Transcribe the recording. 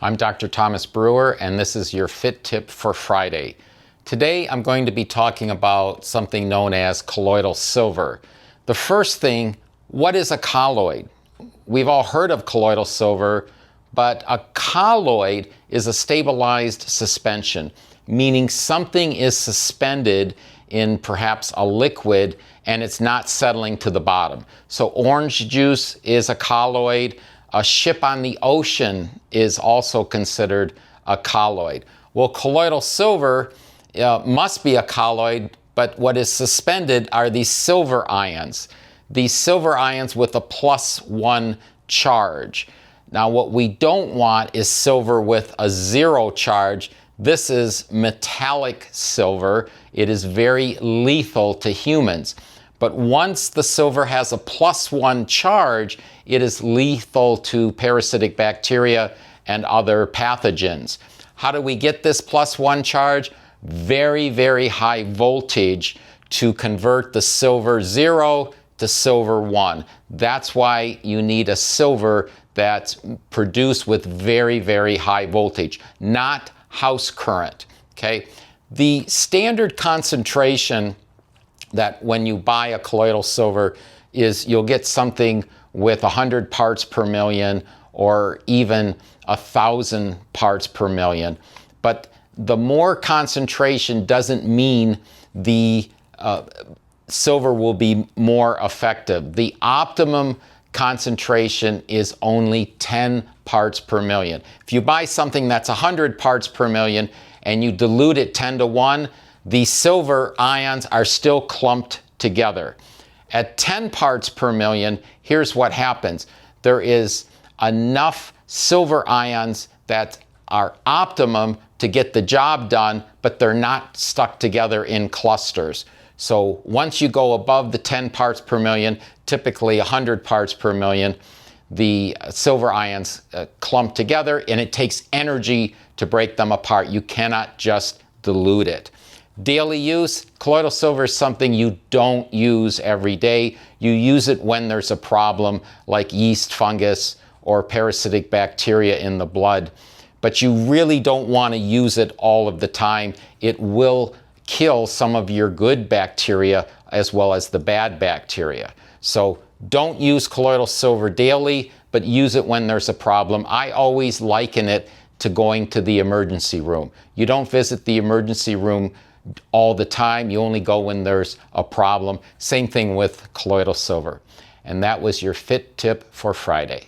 I'm Dr. Thomas Brewer, and this is your Fit Tip for Friday. Today I'm going to be talking about something known as colloidal silver. The first thing, what is a colloid? We've all heard of colloidal silver, but a colloid is a stabilized suspension, meaning something is suspended in perhaps a liquid and it's not settling to the bottom. So orange juice is a colloid. A ship on the ocean is also considered a colloid. Well, colloidal silver must be a colloid, but what is suspended are these silver ions. These silver ions with a +1 charge. Now, what we don't want is silver with a 0 charge. This is metallic silver. It is very lethal to humans. But once the silver has a +1 charge, it is lethal to parasitic bacteria and other pathogens. How do we get this +1 charge? Very, very high voltage to convert the silver 0 to silver 1. That's why you need a silver that's produced with very, very high voltage, not house current. Okay? The standard concentration that when you buy a colloidal silver is you'll get something with 100 parts per million or even 1,000 parts per million. But the more concentration doesn't mean the silver will be more effective. The optimum concentration is only 10 parts per million. If you buy something that's 100 parts per million and you dilute it 10 to 1, the silver ions are still clumped together. At 10 parts per million, here's what happens. There is enough silver ions that are optimum to get the job done, but they're not stuck together in clusters. So once you go above the 10 parts per million, typically 100 parts per million, the silver ions clump together, and it takes energy to break them apart. You cannot just dilute it. Daily use, colloidal silver is something you don't use every day. You use it when there's a problem like yeast, fungus, or parasitic bacteria in the blood. But you really don't want to use it all of the time. It will kill some of your good bacteria as well as the bad bacteria. So don't use colloidal silver daily, but use it when there's a problem. I always liken it to going to the emergency room. You don't visit the emergency room all the time. You only go when there's a problem. Same thing with colloidal silver. And that was your Fit Tip for Friday.